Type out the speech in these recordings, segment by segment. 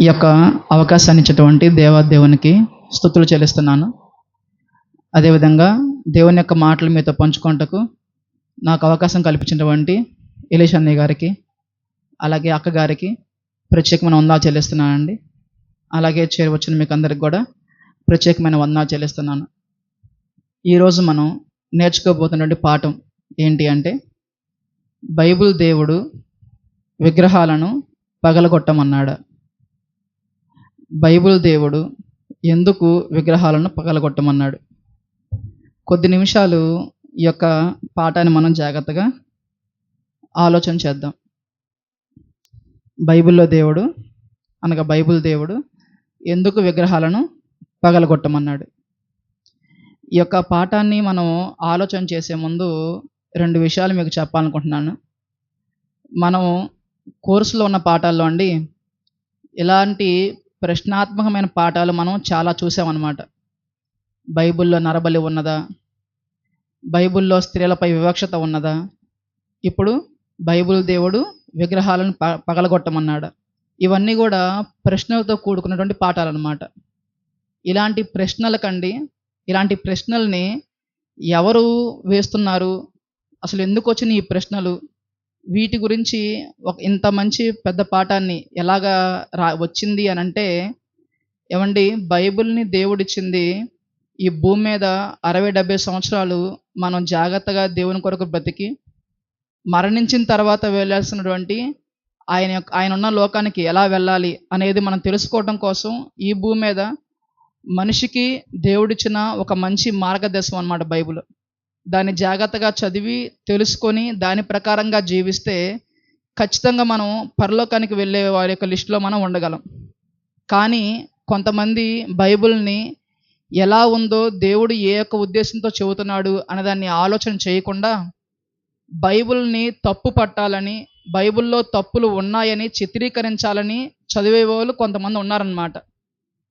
ఈ యొక్క అవకాశాన్ని ఇచ్చినటువంటి దేవాదేవునికి స్తుతులు చెల్లిస్తున్నాను. అదేవిధంగా దేవుని యొక్క మాటలు మీతో పంచుకొనుటకు నాకు అవకాశం కల్పించినటువంటి ఎలీష్ అన్నయ్య గారికి, అలాగే అక్క గారికి ప్రత్యేకమైన వందనాలు చెల్లిస్తున్నానండి. అలాగే చేరవచ్చిన మీకు అందరికి కూడా ప్రత్యేకమైన వందనాలు చెల్లిస్తున్నాను. ఈరోజు మనం నేర్చుకోబోతున్నటువంటి పాఠం ఏంటి అంటే, బైబిల్ దేవుడు విగ్రహాలను పగలగొట్టమన్నాడు. బైబిల్ దేవుడు ఎందుకు విగ్రహాలను పగలగొట్టమన్నాడు? కొద్ది నిమిషాలు ఈ యొక్క పాఠాన్ని మనం జాగ్రత్తగా ఆలోచన చేద్దాం. బైబిల్ దేవుడు ఎందుకు విగ్రహాలను పగలగొట్టమన్నాడు? ఈ యొక్క పాఠాన్ని మనం ఆలోచన చేసే ముందు 2 విషయాలు మీకు చెప్పాలనుకుంటున్నాను. మనం కోర్సులో ఉన్న పాఠాల్లో అండి ఇలాంటి ప్రశ్నాత్మకమైన పాఠాలు మనం చాలా చూసామన్నమాట. బైబిల్లో నరబలి ఉన్నదా? బైబిల్లో స్త్రీలపై వివక్షత ఉన్నదా? ఇప్పుడు బైబిల్ దేవుడు విగ్రహాలను పగలగొట్టమన్నాడు. ఇవన్నీ కూడా ప్రశ్నలతో కూడుకున్నటువంటి పాఠాలు అన్నమాట. ఇలాంటి ప్రశ్నల్ని ఎవరు వేస్తున్నారు? అసలు ఎందుకు వచ్చిన ఈ ప్రశ్నలు? వీటి గురించి ఇంత మంచి పెద్ద పాఠాన్ని ఎలాగా వచ్చింది అని అంటే, ఏమండి, బైబిల్ని దేవుడిచ్చింది ఈ భూమి మీద 60-70 సంవత్సరాలు మనం జాగ్రత్తగా దేవుని కొరకు బ్రతికి మరణించిన తర్వాత వెళ్ళాల్సినటువంటి ఆయన ఉన్న లోకానికి ఎలా వెళ్ళాలి అనేది మనం తెలుసుకోవడం కోసం ఈ భూమి మీద మనిషికి దేవుడిచ్చిన ఒక మంచి మార్గదర్శనం అన్నమాట బైబిల్. దాన్ని జాగ్రత్తగా చదివి తెలుసుకొని దాని ప్రకారంగా జీవిస్తే ఖచ్చితంగా మనం పరలోకానికి వెళ్ళే వారి యొక్క లిస్టులో మనం ఉండగలం. కానీ కొంతమంది బైబిల్ని ఎలా ఉందో, దేవుడు ఏ యొక్క ఉద్దేశంతో చెబుతున్నాడు అనే దాన్ని ఆలోచన చేయకుండా బైబిల్ని తప్పు పట్టాలని, బైబిల్లో తప్పులు ఉన్నాయని చిత్రీకరించాలని చదివే వాళ్ళు కొంతమంది ఉన్నారన్నమాట.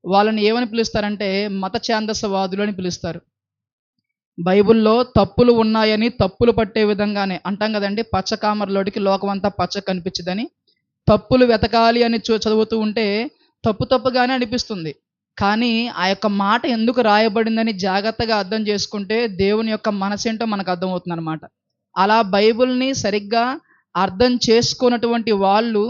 వాళ్ళని ఏమని పిలుస్తారంటే మత ఛాందసవాదులు అని పిలుస్తారు. బైబిల్లో తప్పులు ఉన్నాయని తప్పులు పట్టే విధంగానే అంటాం కదండి, పచ్చకామరలోడికి లోకమంతా పచ్చ కనిపించదని. తప్పులు వెతకాలి అని చదువుతూ ఉంటే తప్పుగానే అనిపిస్తుంది. కానీ ఆ యొక్క మాట ఎందుకు రాయబడిందని జాగ్రత్తగా అర్థం చేసుకుంటే దేవుని యొక్క మనసేంటో మనకు అర్థమవుతుంది అనమాట. అలా బైబిల్ని సరిగ్గా అర్థం చేసుకున్నటువంటి వాళ్ళు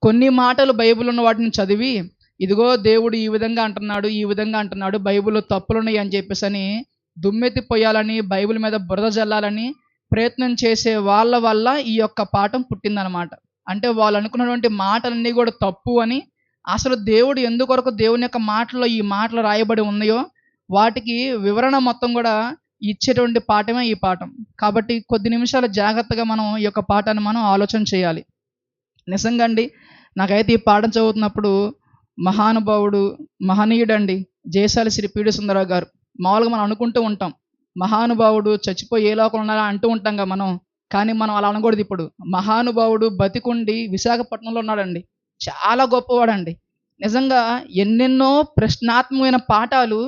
కొన్ని మాటలు బైబిల్ ఉన్న వాటిని చదివి, ఇదిగో దేవుడు ఈ విధంగా అంటున్నాడు, బైబిల్లో తప్పులున్నాయి అని చెప్పేసి అని దుమ్మెత్తిపోయాలని, బైబిల్ మీద బురద జల్లాలని ప్రయత్నం చేసే వాళ్ళ వల్ల ఈ యొక్క పాఠం పుట్టిందనమాట. అంటే వాళ్ళు అనుకున్నటువంటి మాటలన్నీ కూడా తప్పు అని, అసలు దేవుడు ఎందుకొరకు దేవుని యొక్క మాటల్లో ఈ మాటలు రాయబడి ఉన్నాయో వాటికి వివరణ మొత్తం కూడా ఇచ్చేటువంటి పాఠమే ఈ పాఠం. కాబట్టి కొద్ది నిమిషాలు జాగ్రత్తగా మనం ఈ యొక్క పాఠాన్ని మనం ఆలోచన చేయాలి. నిజంగా అండి, నాకైతే ఈ పాఠం చదువుతున్నప్పుడు మహానుభావుడు, మహనీయుడండి జయశాలి శ్రీ పీడి సుందరరావు గారు. మామూలుగా మనం అనుకుంటూ ఉంటాం, మహానుభావుడు చచ్చిపోయి ఏ లోకంలో ఉన్నారా అంటూ ఉంటాం కదా మనం. కానీ మనం అలా అనకూడదు. ఇప్పుడు మహానుభావుడు బతికుండి విశాఖపట్నంలో ఉన్నాడండి. చాలా గొప్పవాడండి. నిజంగా ఎన్నెన్నో ప్రశ్నాత్మకమైన పాఠాలు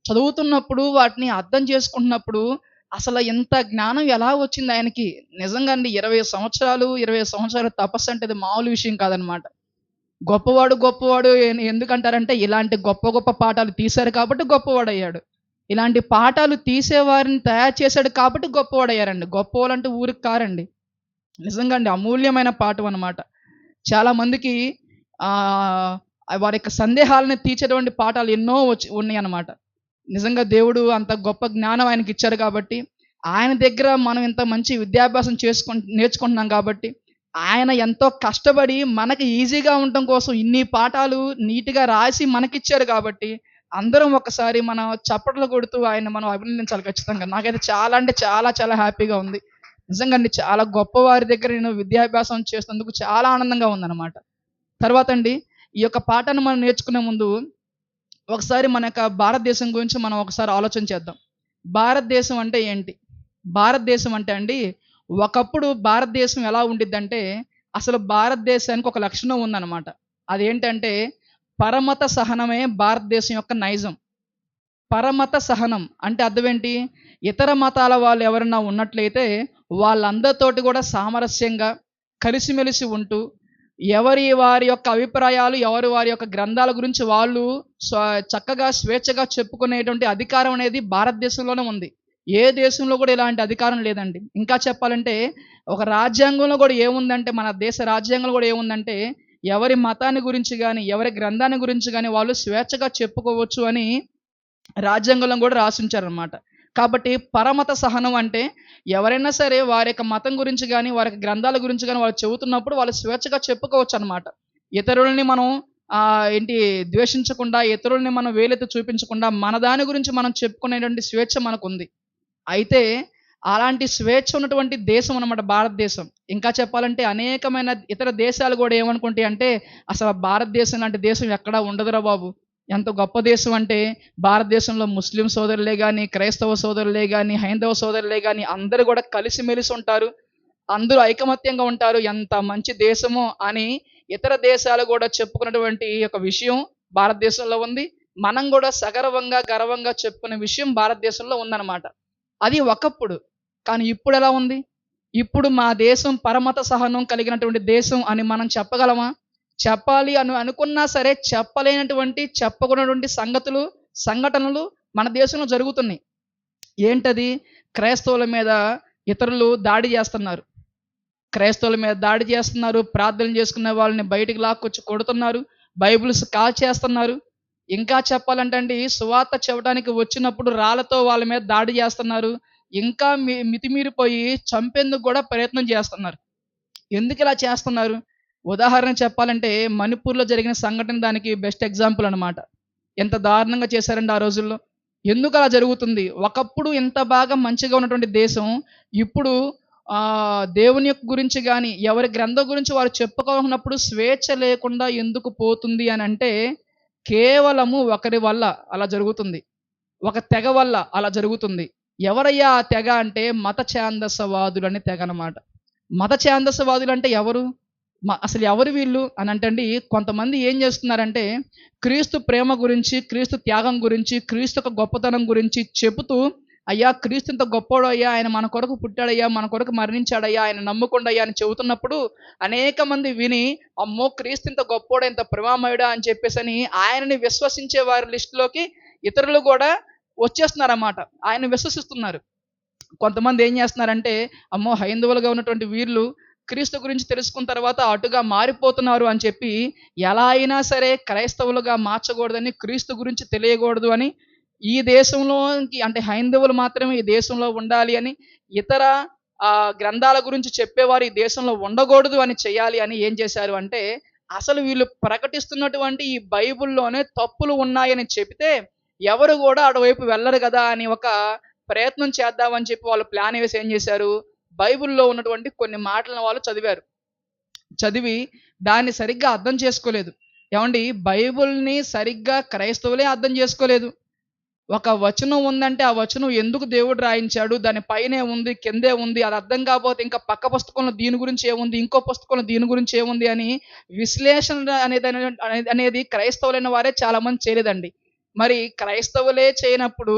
చదువుతున్నప్పుడు, వాటిని అర్థం చేసుకుంటున్నప్పుడు అసలు ఎంత జ్ఞానం ఎలా వచ్చింది ఆయనకి? నిజంగా అండి, 20 సంవత్సరాలు తపస్సు అంటే అది మామూలు విషయం కాదనమాట. గొప్పవాడు ఎందుకంటారంటే ఇలాంటి గొప్ప పాఠాలు తీశారు కాబట్టి గొప్పవాడు అయ్యాడు. ఇలాంటి పాఠాలు తీసేవారిని తయారు చేశాడు కాబట్టి గొప్పవాడయ్యారండి. గొప్పవాళ్ళంటే ఊరికి కారండి. నిజంగా అండి, అమూల్యమైన పాఠం అన్నమాట. చాలామందికి వారి యొక్క సందేహాలను తీర్చేటువంటి పాఠాలు ఎన్నో ఉన్నాయి అన్నమాట. నిజంగా దేవుడు అంత గొప్ప జ్ఞానం ఆయనకి ఇచ్చారు కాబట్టి, ఆయన దగ్గర మనం ఇంత మంచి విద్యాభ్యాసం నేర్చుకుంటున్నాం కాబట్టి, ఆయన ఎంతో కష్టపడి మనకి ఈజీగా ఉండటం కోసం ఇన్ని పాఠాలు నీట్గా రాసి మనకిచ్చారు కాబట్టి, అందరం ఒకసారి మనం చప్పట్లు కొడుతూ ఆయన మనం అభినందించాలి ఖచ్చితంగా. నాకైతే చాలా అంటే చాలా హ్యాపీగా ఉంది. నిజంగా అండి, చాలా గొప్పవారి దగ్గర నేను విద్యాభ్యాసం చేసినందుకు చాలా ఆనందంగా ఉందన్నమాట. తర్వాత అండి, ఈ యొక్క పాఠాన్ని మనం నేర్చుకునే ముందు ఒకసారి మన యొక్క భారతదేశం గురించి మనం ఒకసారి ఆలోచన చేద్దాం. భారతదేశం అంటే ఏంటి? భారతదేశం అంటే అండి, ఒకప్పుడు భారతదేశం ఎలా ఉండిద్దంటే, అసలు భారతదేశానికి ఒక లక్షణం ఉందన్నమాట. అదేంటంటే పరమత సహనమే భారతదేశం యొక్క నైజం. పరమత సహనం అంటే అర్థం ఏంటి? ఇతర మతాల వాళ్ళు ఎవరన్నా ఉన్నట్లయితే వాళ్ళందరితోటి కూడా సామరస్యంగా కలిసిమెలిసి ఉంటూ ఎవరి వారి యొక్క అభిప్రాయాలు, ఎవరి వారి యొక్క గ్రంథాల గురించి వాళ్ళు చక్కగా స్వేచ్ఛగా చెప్పుకునేటువంటి అధికారం అనేది భారతదేశంలోనే ఉంది. ఏ దేశంలో కూడా ఇలాంటి అధికారం లేదండి. ఇంకా చెప్పాలంటే ఒక రాజ్యాంగంలో కూడా ఏముందంటే, మన దేశ రాజ్యాంగంలో కూడా ఏముందంటే, ఎవరి మతాన్ని గురించి గాని, ఎవరి గ్రంథాన్ని గురించి గాని వాళ్ళు స్వేచ్ఛగా చెప్పుకోవచ్చు అని రాజ్యాంగంలో కూడా రాసుంచారనమాట. కాబట్టి పరమత సహనం అంటే ఎవరైనా సరే వారి యొక్క మతం గురించి గాని, వారి యొక్క గ్రంథాల గురించి గాని వాళ్ళు చెబుతున్నప్పుడు వాళ్ళు స్వేచ్ఛగా చెప్పుకోవచ్చనమాట. ఇతరులని మనం ద్వేషించకుండా, ఇతరులని మనం వేలెత్తి చూపించకుండా మన దాని గురించి మనం చెప్పుకునేటువంటి స్వేచ్ఛ మనకుంది. అయితే అలాంటి స్వేచ్ఛ ఉన్నటువంటి దేశం అన్నమాట భారతదేశం. ఇంకా చెప్పాలంటే అనేకమైన ఇతర దేశాలు గూడా ఏమనుకుంటాయంటే, అసలు భారతదేశం లాంటి దేశం ఎక్కడా ఉండదురా బాబు! ఎంత గొప్ప దేశం అంటే, భారతదేశంలో ముస్లిం సోదరులే గాని, క్రైస్తవ సోదరులే గాని, హైందవ సోదరులే గాని అందరూ గూడా కలిసిమెలిసి ఉంటారు. అందరూ ఐకమత్యంగా ఉంటారు. ఎంత మంచి దేశమో అని ఇతర దేశాలు గూడా చెప్పుకున్నటువంటి ఒక విషయం భారతదేశంలో ఉంది. మనం గూడా సగర్వంగా, గర్వంగా చెప్పుకునే విషయం భారతదేశంలో ఉందన్నమాట. అది ఒకప్పుడు. కానీ ఇప్పుడెలా ఉంది? ఇప్పుడు మా దేశం పరమత సహనం కలిగినటువంటి దేశం అని మనం చెప్పగలమా? చెప్పాలి అనుకున్నా సరే చెప్పలేనటువంటి, చెప్పకూడనటువంటి సంఘటనలు మన దేశంలో జరుగుతున్నాయి. ఏంటది? క్రైస్తవుల మీద ఇతరులు దాడి చేస్తున్నారు. క్రైస్తవుల మీద దాడి చేస్తున్నారు. ప్రార్థనలు చేసుకునే వాళ్ళని బయటికి లాక్కొచ్చి కొడుతున్నారు. బైబిల్స్ కాల్చేస్తున్నారు. ఇంకా చెప్పాలంటే అండి, సువార్త చెప్పడానికి వచ్చినప్పుడు రాళ్ళతో వాళ్ళ మీద దాడి చేస్తున్నారు. ఇంకా మితిమీరిపోయి చంపేందుకు కూడా ప్రయత్నం చేస్తున్నారు. ఎందుకిలా చేస్తున్నారు? ఉదాహరణ చెప్పాలంటే మణిపూర్‌లో జరిగిన సంఘటన దానికి బెస్ట్ ఎగ్జాంపుల్ అనమాట. ఎంత దారుణంగా చేశారండి ఆ రోజుల్లో. ఎందుకలా జరుగుతుంది? ఒకప్పుడు ఇంత బాగా మంచిగా ఉన్నటువంటి దేశం ఇప్పుడు దేవుని యొక్క గురించి గాని, ఎవరి గ్రంథం గురించి వారు చెప్పుకోనప్పుడు స్వేచ్ఛ లేకుండా ఎందుకు పోతుంది అనంటే, కేవలము ఒకరి వల్ల అలా జరుగుతుంది. ఒక తెగ వల్ల అలా జరుగుతుంది. ఎవరయ్యా ఆ తెగ అంటే మత ఛాందసవాదులని తెగ అనమాట. మత ఛాందసవాదులంటే ఎవరు? అసలు ఎవరు వీళ్ళు అనంటండి, కొంతమంది ఏం చేస్తున్నారంటే క్రీస్తు ప్రేమ గురించి, క్రీస్తు త్యాగం గురించి, క్రీస్తు యొక్క గొప్పతనం గురించి చెబుతూ, అయ్యా క్రీస్తు ఇంత గొప్పోడయ్యా, ఆయన మన కొరకు పుట్టాడయ్యా, మన కొరకు మరణించాడయ్యా, ఆయన నమ్ముకోండయ్యా అని చెబుతున్నప్పుడు అనేక మంది విని, అమ్మో క్రీస్తు ఇంత గొప్పోడా, ఇంత ప్రేమామయుడా అని చెప్పేసని ఆయనని విశ్వసించే వారి లిస్టులోకి ఇతరులు కూడా వచ్చేస్తున్నారన్నమాట. ఆయన విశ్వసిస్తున్నారు. కొంతమంది ఏం చేస్తున్నారంటే, అమ్మో హైందవులుగా ఉన్నటువంటి వీళ్ళు క్రీస్తు గురించి తెలుసుకున్న తర్వాత అటుగా మారిపోతున్నారు అని చెప్పి, ఎలా అయినా సరే క్రైస్తవులుగా మార్చకూడదని, క్రీస్తు గురించి తెలియకూడదు అని, ఈ దేశంలోకి అంటే హైందవులు మాత్రమే ఈ దేశంలో ఉండాలి అని, ఇతర గ్రంథాల గురించి చెప్పేవారు ఈ దేశంలో ఉండకూడదు అని చేయాలి అని ఏం చేశారు అంటే, అసలు వీళ్ళు ప్రకటిస్తున్నటువంటి ఈ బైబిల్‌లోనే తప్పులు ఉన్నాయని చెబితే ఎవరు కూడా అటువైపు వెళ్ళరు కదా అని ఒక ప్రయత్నం చేద్దామని చెప్పి వాళ్ళు ప్లాన్ వేసి ఏం చేశారు, బైబిల్‌లో ఉన్నటువంటి కొన్ని మాటలను వాళ్ళు చదివారు. చదివి దాన్ని సరిగ్గా అర్థం చేసుకోలేదు. ఏమండి, బైబిల్‌ని సరిగ్గా క్రైస్తవులే అర్థం చేసుకోలేదు. ఒక వచనం ఉందంటే ఆ వచనం ఎందుకు దేవుడు రాయించాడు, దాని పైనే ఉంది, కిందే ఉంది, అది అర్థం కాకపోతే ఇంకా పక్క పుస్తకంలో దీని గురించి ఏముంది, ఇంకో పుస్తకంలో దీని గురించి ఏముంది అని విశ్లేషణ అనేది క్రైస్తవులైన వారే చాలా మంది చేయలేదండి. మరి క్రైస్తవులే చేయనప్పుడు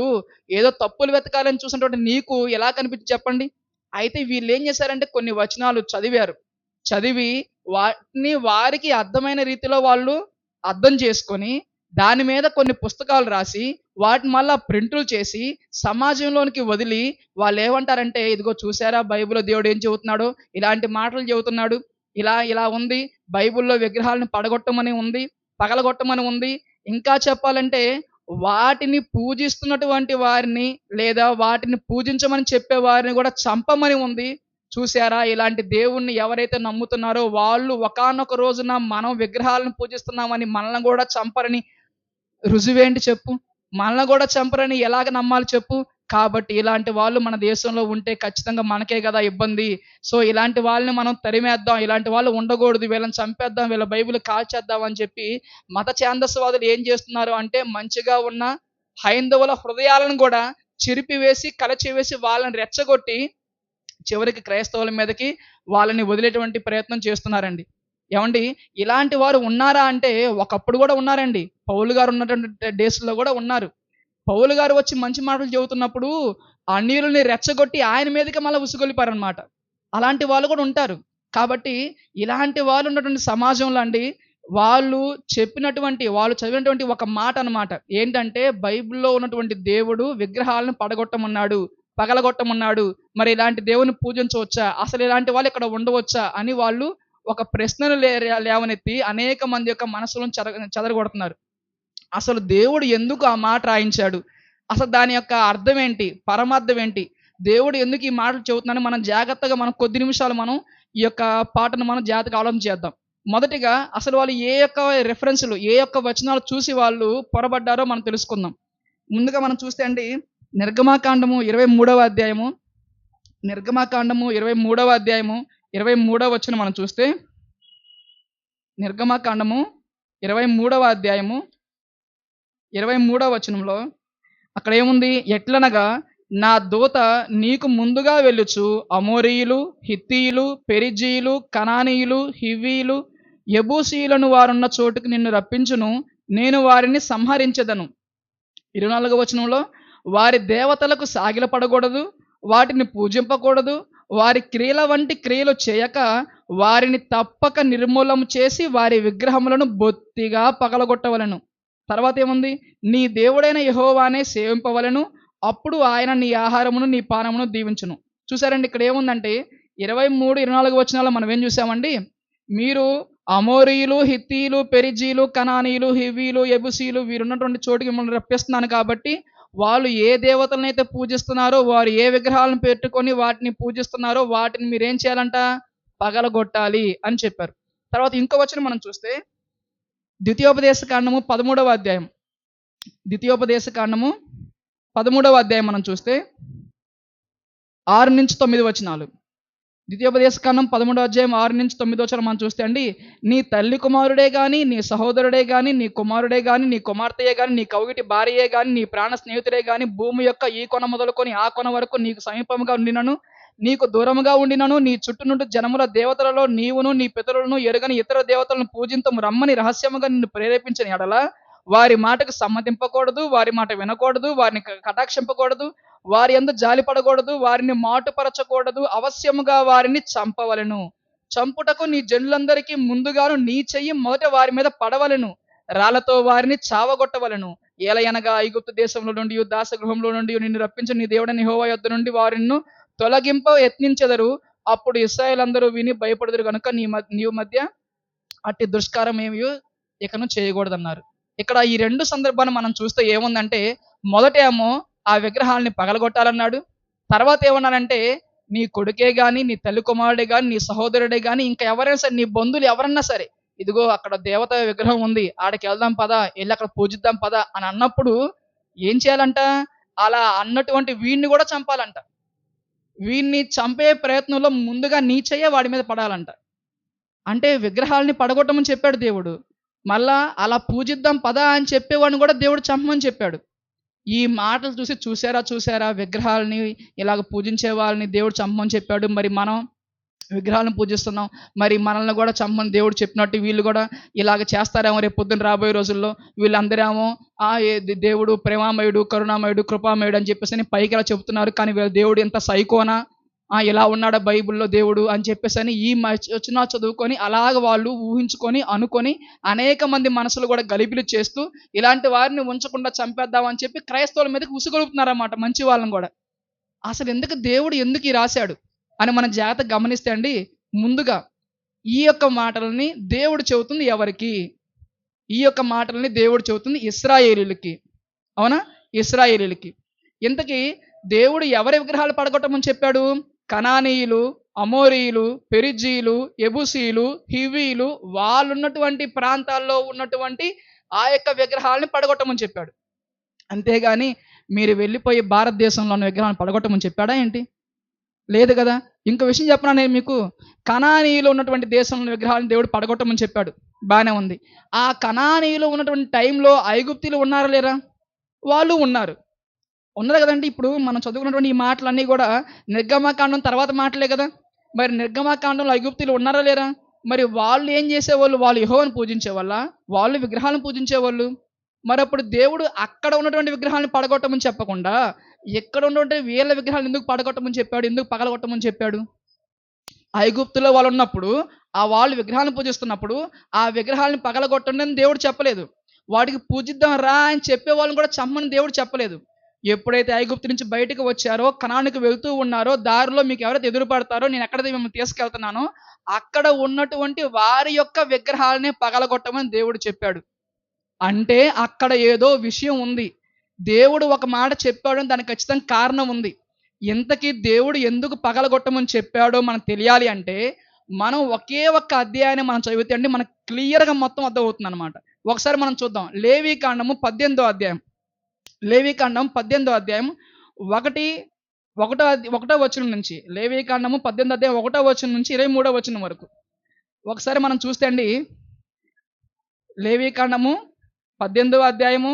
ఏదో తప్పులు వెతకాలని చూసినటువంటి నీకు ఎలా కనిపించింది చెప్పండి? అయితే వీళ్ళేం చేశారంటే కొన్ని వచనాలు చదివారు. చదివి వాటిని వారికి అర్థమైన రీతిలో వాళ్ళు అర్థం చేసుకొని, దాని మీద కొన్ని పుస్తకాలు రాసి, వాటిని మళ్ళా ప్రింటులు చేసి, సమాజంలోనికి వదిలి వాళ్ళేమంటారంటే, ఇదిగో చూసారా బైబిల్‌లో దేవుడు ఏం చెబుతున్నాడో, ఇలాంటి మాటలు చెబుతున్నాడు. ఇలా ఉంది. బైబిల్‌లో విగ్రహాలను పడగొట్టమని ఉంది, పగలగొట్టమని ఉంది. ఇంకా చెప్పాలంటే వాటిని పూజిస్తున్నటువంటి వారిని, లేదా వాటిని పూజించమని చెప్పే వారిని కూడా చంపమని ఉంది. చూసారా, ఇలాంటి దేవుణ్ణి ఎవరైతే నమ్ముతున్నారో వాళ్ళు ఒకానొక రోజున మనం విగ్రహాలను పూజిస్తున్నామని మనల్ని కూడా చంపరని రుజువేంటి చెప్పు? మనల్ని కూడా చంపరని ఎలాగ నమ్మాలి చెప్పు? కాబట్టి ఇలాంటి వాళ్ళు మన దేశంలో ఉంటే ఖచ్చితంగా మనకే కదా ఇబ్బంది. సో ఇలాంటి వాళ్ళని మనం తరిమేద్దాం, ఇలాంటి వాళ్ళు ఉండకూడదు, వీళ్ళని చంపేద్దాం, వీళ్ళ బైబిల్ కాల్చేద్దాం అని చెప్పి మత ఛాందసవాదులు ఏం చేస్తున్నారు అంటే, మంచిగా ఉన్న హైందవుల హృదయాలను కూడా చెరిపివేసి, కలచివేసి, వాళ్ళని రెచ్చగొట్టి చివరికి క్రైస్తవుల మీదకి వాళ్ళని వదిలేటువంటి ప్రయత్నం చేస్తున్నారండి. ఏమండి, ఇలాంటి వారు ఉన్నారా అంటే ఒకప్పుడు కూడా ఉన్నారండి. పౌలు గారు ఉన్నటువంటి డేస్‌లో కూడా ఉన్నారు. పౌలు గారు వచ్చి మంచి మాటలు చెబుతున్నప్పుడు అన్యులని రెచ్చగొట్టి ఆయన మీదకి మళ్ళా ఉసిగొలిపారనమాట. అలాంటి వాళ్ళు కూడా ఉంటారు. కాబట్టి ఇలాంటి వాళ్ళు ఉన్నటువంటి సమాజంలో అండి, వాళ్ళు చదివినటువంటి ఒక మాట అన్నమాట. ఏంటంటే బైబిల్‌లో ఉన్నటువంటి దేవుడు విగ్రహాలను పగలగొట్టమన్నాడు. మరి ఇలాంటి దేవుడిని పూజించవచ్చా? అసలు ఇలాంటి వాళ్ళు ఇక్కడ ఉండవచ్చా? అని వాళ్ళు ఒక ప్రశ్నను లేవనెత్తి అనేక మంది యొక్క మనసులను చెదరగొడుతున్నారు. అసలు దేవుడు ఎందుకు ఆ మాట రాయించాడు? అసలు దాని యొక్క అర్థం ఏంటి? పరమార్థం ఏంటి? దేవుడు ఎందుకు ఈ మాటలు చెబుతున్నాడని మనం జాగ్రత్తగా కొద్ది నిమిషాలు ఈ యొక్క పాటను మనం జాగ్రత్తగా ఆలోచన చేద్దాం. మొదటిగా అసలు వాళ్ళు ఏ యొక్క వచనాలు చూసి వాళ్ళు పొరబడ్డారో మనం తెలుసుకుందాం. ముందుగా మనం చూస్తే అండి, నిర్గమాకాండము 23వ అధ్యాయము 23వ వచనం మనం చూస్తే, నిర్గమాకాండము 23వ అధ్యాయము 23వ వచనంలో అక్కడ ఏముంది? ఎట్లనగా నా దూత నీకు ముందుగా వెళ్ళుచు అమోరీయులు, హిత్తీయులు, పెరిజీయులు, కనానీయులు, హివ్వీయులు, యెబూసీయులను వారున్న చోటుకు నిన్ను రప్పించును. నేను వారిని సంహరించెదను. 24వ వచనంలో వారి దేవతలకు సాగిలపడకూడదు, వాటిని పూజింపకూడదు, వారి క్రియల వంటి క్రియలు చేయక వారిని తప్పక నిర్మూలన చేసి వారి విగ్రహములను బొత్తిగా పగలగొట్టవలెను. తర్వాత ఏముంది? నీ దేవుడైన యెహోవానే సేవింపవలెను. అప్పుడు ఆయన నీ ఆహారమును నీ పానమును దీవించును. చూసారండి, ఇక్కడ ఏముందంటే 23, 24 వచనాల్లో మనం ఏం చూసామండి? మీరు అమోరీయులు, హిత్తీయులు, పెరిజీలు, కనానీయులు, హివ్వీలు, యెబూసీయులు వీరున్నటువంటి చోటుకి మిమ్మల్ని రప్పిస్తున్నాను కాబట్టి, వాళ్ళు ఏ దేవతలనైతే పూజిస్తున్నారో, వారు ఏ విగ్రహాలను పెట్టుకొని వాటిని పూజిస్తున్నారో వాటిని మీరేం చేయాలంట? పగలగొట్టాలి అని చెప్పారు. తర్వాత ఇంకో వచనం మనం చూస్తే, ద్వితీయోపదేశకాండము 13వ అధ్యాయం 13వ అధ్యాయం మనం చూస్తే 6-9 వచనాలు. ద్వితీయోపదేశకాండం 13వ అధ్యాయం 6-9 వచనం మనం చూస్తే అండి, నీ తల్లి కుమారుడే గాని, నీ సహోదరుడే గాని, నీ కుమారుడే గాని, నీ కుమార్తెయే గాని, నీ కౌగిటి భార్యయే గాని, నీ ప్రాణ స్నేహితుడే గాని, భూమి యొక్క ఈ కొన మొదలుకొని ఆ కొన వరకు నీకు సమీపముగా ఉండినను, నీకు దూరముగా ఉండినను, నీ చుట్టూ నుండి జనముల దేవతలలో నీవును నీ పితరులను ఎరుగని ఇతర దేవతలను పూజింతము రమ్మని రహస్యముగా నిన్ను ప్రేరేపించిన ఎడల వారి మాటకు సమ్మతింపకూడదు, వారి మాట వినకూడదు, వారిని కటాక్షింపకూడదు, వారి యందు జాలిపడకూడదు, వారిని మాటుపరచకూడదు, అవశ్యముగా వారిని చంపవలెను. చంపుటకు నీ జనులందరికీ ముందుగాను నీ చెయ్యి మొదట వారి మీద పడవలెను, రాళ్లతో వారిని చావగొట్టవలెను. ఏలయనగా ఐగుప్తు దేశంలో నుండి దాసగృహంలో నుండి నిన్ను రప్పించిన నీ దేవుడైన యెహోవా యొద్ద నుండి వారిని తొలగింప యత్నించెదరు. అప్పుడు ఇశ్రాయేలందరూ విని భయపడుదురు గనుక నీవు మధ్య అట్టి దుష్కారం ఏమీ ఇకను చేయకూడదన్నారు. ఇక్కడ ఈ 2 సందర్భాన్ని మనం చూస్తే ఏముందంటే, మొదటేమో ఆ విగ్రహాలని పగలగొట్టాలన్నాడు. తర్వాత ఏమన్నానంటే, నీ కొడుకే గాని, నీ తల్లి కుమారుడే గాని, నీ సహోదరుడే గాని, ఇంకా ఎవరైనా సరే, నీ బంధువులు ఎవరన్నా సరే, ఇదిగో అక్కడ దేవత విగ్రహం ఉంది, ఆడికి వెళ్దాం పద, వెళ్ళి అక్కడ పూజిద్దాం పద అని అన్నప్పుడు ఏం చేయాలంట? అలా అన్నటువంటి వీడిని కూడా చంపాలంట. వీడిని చంపే ప్రయత్నంలో ముందుగా నీ చెయ్యే వాడి మీద పడాలంట. అంటే విగ్రహాలని పడగొట్టమని చెప్పాడు దేవుడు. మళ్ళా అలా పూజిద్దాం పదా అని చెప్పేవాడిని కూడా దేవుడు చంపమని చెప్పాడు. ఈ మాటలు చూసి చూసారా విగ్రహాలని ఇలాగ పూజించే వాళ్ళని దేవుడు చంపమని చెప్పాడు. మరి మనం విగ్రహాలను పూజిస్తున్నాం, మరి మనల్ని కూడా చంపమని దేవుడు చెప్పినట్టు వీళ్ళు కూడా ఇలాగ చేస్తారేమో రేపు పొద్దున్న రాబోయే రోజుల్లో. వీళ్ళందరేమో దేవుడు ప్రేమామయుడు, కరుణామయుడు, కృపామయుడు అని చెప్పేసి పైకి ఇలా చెబుతున్నారు, కానీ దేవుడు ఎంత సైకోనా, ఇలా ఉన్నాడా బైబిల్లో దేవుడు అని చెప్పేసి ఈ వచనాలు చదువుకొని అలాగ వాళ్ళు ఊహించుకొని అనుకొని అనేక మంది మనసులు కూడా గలిబిలి చేస్తూ ఇలాంటి వారిని ఉంచకుండా చంపేద్దామని చెప్పి క్రైస్తవుల మీదకి ఉసుగొలుపుతున్నారన్నమాట, మంచి వాళ్ళని కూడా. అసలు దేవుడు ఎందుకు రాశాడు అని మనం జాగ్రత్తగా గమనిస్తే అండి, ముందుగా ఈ యొక్క మాటలని దేవుడు చెబుతుంది ఎవరికి? ఈ యొక్క మాటలని దేవుడు చెబుతుంది ఇశ్రాయేలీయులకి. అవునా? ఇశ్రాయేలీయులకి. ఇంతకీ దేవుడు ఎవరి విగ్రహాలు పడగొట్టమని చెప్పాడు? కనానీయులు, అమోరీయులు, పెరిజీయులు, యెబూసీయులు, హివ్వీయులు వాళ్ళున్నటువంటి ప్రాంతాల్లో ఉన్నటువంటి ఆ యొక్క విగ్రహాలని పడగొట్టమని చెప్పాడు. అంతేగాని మీరు వెళ్ళిపోయి భారతదేశంలో ఉన్న విగ్రహాలను పడగొట్టమని చెప్పాడా ఏంటి? లేదు కదా. ఇంకో విషయం చెప్పనా నేను మీకు, కనానీయులు ఉన్నటువంటి దేశంలో విగ్రహాలను దేవుడు పడగొట్టమని చెప్పాడు, బాగానే ఉంది. ఆ కనానీయులు ఉన్నటువంటి టైంలో ఐగుప్తీయులు ఉన్నారా లేరా? వాళ్ళు ఉన్నారు కదండి. ఇప్పుడు మనం చదువుకున్నటువంటి ఈ మాటలన్నీ కూడా నిర్గమకాండం తర్వాత మాటలే కదా. మరి నిర్గమకాండంలో ఐగుప్తీయులు ఉన్నారా లేరా? మరి వాళ్ళు ఏం చేసేవాళ్ళు? వాళ్ళు యెహోవాను పూజించేవాళ్ళ? వాళ్ళు విగ్రహాలను పూజించేవాళ్ళు. మరి అప్పుడు దేవుడు అక్కడ ఉన్నటువంటి విగ్రహాలను పడగొట్టమని చెప్పకుండా ఎక్కడ ఉన్నటువంటి వీళ్ళ విగ్రహాలను ఎందుకు పడగొట్టమని చెప్పాడు, ఎందుకు పగలగొట్టమని చెప్పాడు? ఐగుప్తులో వాళ్ళు ఉన్నప్పుడు ఆ వాళ్ళు విగ్రహాలను పూజిస్తున్నప్పుడు ఆ విగ్రహాలను పగలగొట్టండి అని దేవుడు చెప్పలేదు. వాటికి పూజిద్దాం రా అని చెప్పే వాళ్ళని కూడా చమ్మని దేవుడు చెప్పలేదు. ఎప్పుడైతే ఐగుప్తు నుంచి బయటకు వచ్చారో, కనానుకి వెళ్తూ ఉన్నారో, దారిలో మీకు ఎవరైతే ఎదురుపడతారో నేను ఎక్కడైతే మిమ్మల్ని తీసుకెళ్తున్నానో అక్కడ ఉన్నటువంటి వారి యొక్క విగ్రహాలనే పగలగొట్టమని దేవుడు చెప్పాడు. అంటే అక్కడ ఏదో విషయం ఉంది. దేవుడు ఒక మాట చెప్పాడని దానికి ఖచ్చితంగా కారణం ఉంది. ఇంతకీ దేవుడు ఎందుకు పగలగొట్టమని చెప్పాడో మనకు తెలియాలి అంటే, మనం ఒకే ఒక్క అధ్యాయాన్ని మనం చదివితే అండి మనకు క్లియర్‌గా మొత్తం అర్థమవుతుందనమాట. ఒకసారి మనం చూద్దాం. లేవీకాండము 18థ్ అధ్యాయం. లేవీకాండం 18థ్ అధ్యాయం 1 ఒకటో వచనం నుంచి. లేవీకాండము 18థ్ అధ్యాయం 1 వచనం నుంచి 23 వచనం వరకు. ఒకసారి మనం చూస్తే అండి లేవీకాండము 18వ అధ్యాయము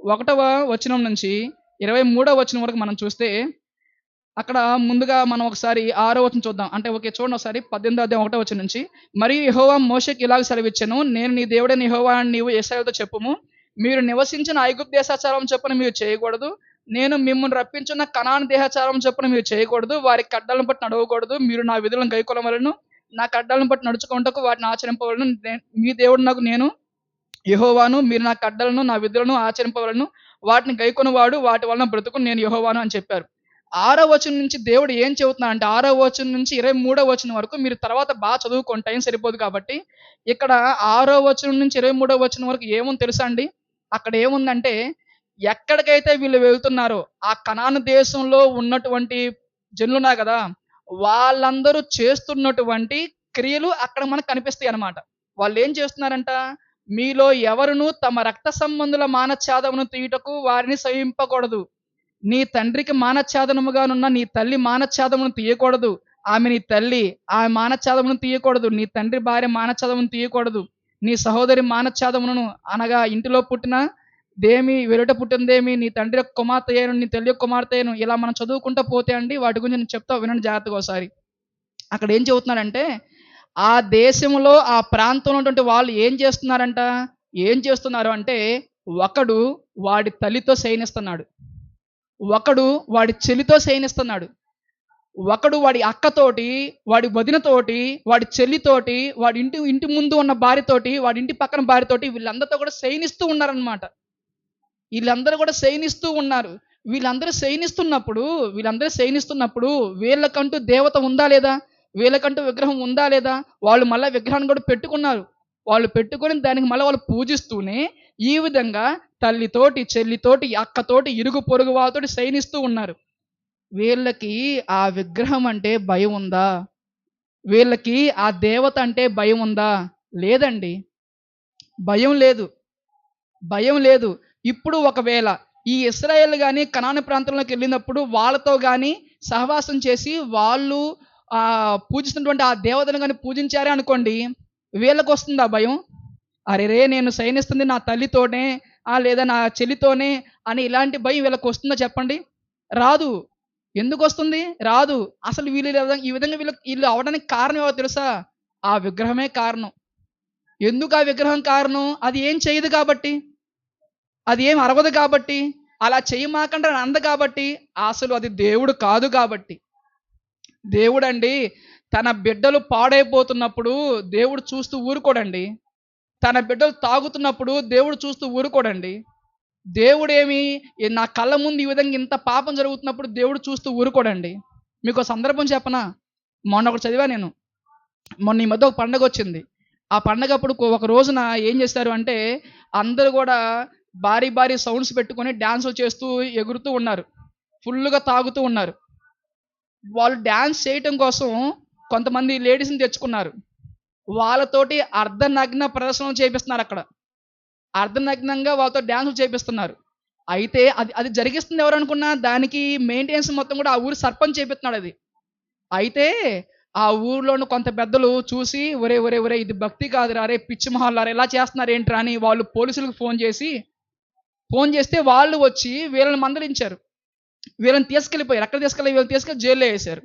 1వ వచనం నుంచి 23వ వచనం వరకు మనం చూస్తే అక్కడ ముందుగా మనం ఒకసారి 6వ వచనం చూద్దాం. అంటే ఓకే చూడండి ఒకసారి 18వ అధ్యాయం 1వ వచనం నుంచి. మరియు యెహోవా మోషేకి ఇలాగ సెలవిచ్చెను. నేను నీ దేవుడైన యెహోవా అని నీవు యెషయాతో చెప్పుము. మీరు నివసించిన ఐగుప్తు దేశాచారం చొప్పున మీరు చేయకూడదు. నేను మిమ్మల్ని రప్పించున్న కనాను దేశాచారం చొప్పున మీరు చేయకూడదు. వారి కట్టడలను బట్టి నడవకూడదు. మీరు నా విధులను గైకొనవలెను. నా కట్టడలను బట్టి నడుచుకొనుటకు వాటిని ఆచరింపవలెను. మీ దేవుడు నేను యెహోవాను. మీరు నా కట్టడలను నా విధులను ఆచరింపవలెను. వాటిని గైకొనువాడు వాటి వలన బ్రతుకును. నేను యెహోవాను అని చెప్పారు. 6వ వచనం నుంచి దేవుడు ఏం చెబుతున్నాడంటే 6వ వచనం నుంచి 23వ వచనం వరకు మీరు తర్వాత బాగా చదువుకోండి, టైం సరిపోదు కాబట్టి. ఇక్కడ 6వ వచనం నుంచి 23వ వచనం వరకు ఏముంది తెలుసా అండి? అక్కడ ఏముందంటే ఎక్కడికైతే వీళ్ళు వెళ్తున్నారో ఆ కనాను దేశంలో ఉన్నటువంటి జనులున్నారు కదా! వాళ్ళందరూ చేస్తున్నటువంటి క్రియలు అక్కడ మనకు కనిపిస్తాయి అన్నమాట. వాళ్ళేం చేస్తున్నారంట? మీలో ఎవరును తమ రక్త సంబంధుల మానఛాదమును తీయుటకు వారిని సహింపకూడదు. నీ తండ్రికి మానఛాదనముగానున్న నీ తల్లి మానఛాదమును తీయకూడదు. ఆమె నీ తల్లి. ఆమె మానఛాదమును తీయకూడదు. నీ తండ్రి భార్య మానఛాదమును తీయకూడదు. నీ సహోదరి మానఛాదమును అనగా ఇంటిలో పుట్టిన దేమి, వెలుట పుట్టినదేమి, నీ తండ్రి యొక్క కుమార్తె అయ్యను, నీ తల్లి యొక్క కుమార్తె అయ్యను, ఇలా మనం చదువుకుంటూ పోతే అండి వాటి గురించి నేను చెప్తా వినండి జాగ్రత్తగా ఒకసారి. అక్కడ ఏం చెబుతున్నాడంటే ఆ దేశంలో ఆ ప్రాంతంలో ఉన్నటువంటి వాళ్ళు ఏం చేస్తున్నారు అంటే ఒకడు వాడి తల్లితో శయనిస్తున్నాడు. ఒకడు వాడి చెల్లితో శయనిస్తున్నాడు. ఒకడు వాడి అక్కతోటి, వాడి వదినతోటి, వాడి చెల్లితోటి, వాడి ఇంటి ముందు ఉన్న భార్యతోటి, వాడి ఇంటి పక్కన భార్యతోటి వీళ్ళందరితో కూడా శయనిస్తూ ఉన్నారనమాట. వీళ్ళందరూ కూడా శయనిస్తూ ఉన్నారు. వీళ్ళందరూ శయనిస్తున్నప్పుడు వీళ్ళకంటూ దేవత ఉందా లేదా? వీళ్ళకంటూ విగ్రహం ఉందా లేదా? వాళ్ళు మళ్ళా విగ్రహాన్ని కూడా పెట్టుకున్నారు. వాళ్ళు పెట్టుకొని దానికి మళ్ళా వాళ్ళు పూజిస్తూనే ఈ విధంగా తల్లితోటి, చెల్లితోటి, అక్కతోటి, ఇరుగు పొరుగు వాళ్ళతోటి శయనిస్తూ ఉన్నారు. వీళ్ళకి ఆ విగ్రహం అంటే భయం ఉందా? వీళ్ళకి ఆ దేవత అంటే భయం ఉందా? లేదండి. భయం లేదు. భయం లేదు. ఇప్పుడు ఒకవేళ ఈ ఇశ్రాయేలు గాని కనాను ప్రాంతంలోకి వెళ్ళినప్పుడు వాళ్ళతో గాని సహవాసం చేసి వాళ్ళు పూజిస్తున్నటువంటి ఆ దేవతను గాని పూజించారే అనుకోండి, వీళ్ళకొస్తుందా భయం? అరెరే! నేను శయనిస్తుంది నా తల్లితోనే లేదా నా చెల్లితోనే అని ఇలాంటి భయం వీళ్ళకొస్తుందా చెప్పండి? రాదు. ఎందుకొస్తుంది? రాదు. అసలు ఈ విధంగా వీళ్ళు అవ్వడానికి కారణం ఎవరో తెలుసా? ఆ విగ్రహమే కారణం. ఎందుకు ఆ విగ్రహం కారణం? అది ఏం చేయదు కాబట్టి. అది ఏం అరవదు కాబట్టి. అలా చేయమాకండి అని అంది కాబట్టి. అసలు అది దేవుడు కాదు కాబట్టి. దేవుడండి తన బిడ్డలు పాడైపోతున్నప్పుడు దేవుడు చూస్తూ ఊరుకోడండి. తన బిడ్డలు తాగుతున్నప్పుడు దేవుడు చూస్తూ ఊరుకోడండి. దేవుడేమి నా కళ్ళ ముందు ఈ విధంగా ఇంత పాపం జరుగుతున్నప్పుడు దేవుడు చూస్తూ ఊరుకోడండి. మీకో సందర్భం చెప్పనా? మొన్న ఒకటి చదివా నేను. మొన్న ఈ మధ్య ఒక పండగొచ్చింది. ఆ పండగప్పుడు ఒక రోజున ఏం చేశారు అంటే అందరూ కూడా భారీ సౌండ్స్ పెట్టుకొని డాన్సులు చేస్తూ ఎగురుతూ ఉన్నారు. ఫుల్లుగా తాగుతూ ఉన్నారు. వాళ్ళు డాన్స్ చేయటం కోసం కొంతమంది లేడీస్‌ని తెచ్చుకున్నారు. వాళ్ళతోటి అర్ధనగ్న ప్రదర్శనలు చేపిస్తున్నారు అక్కడ. అర్ధనగ్నంగా వాళ్ళతో డాన్సులు చేపిస్తున్నారు. అయితే అది జరిగిస్తుంది ఎవరనుకున్నా దానికి మెయింటెనెన్స్ మొత్తం కూడా ఆ ఊరి సర్పంచ్ చేపిస్తున్నాడు అది. అయితే ఆ ఊర్లోని కొంత పెద్దలు చూసి ఒరేయ్ ఇది భక్తి కాదురా రే పిచ్చి మొహాల్లారా ఇలా చేస్తున్నారు ఏంట్రా అని వాళ్ళు పోలీసులకు ఫోన్ చేస్తే వాళ్ళు వచ్చి వీళ్ళని మందలించారు. వీళ్ళని తీసుకెళ్ళిపోయారు. ఎక్కడ తీసుకెళ్ళి వీళ్ళని తీసుకెళ్ళి జైల్లో వేశారు.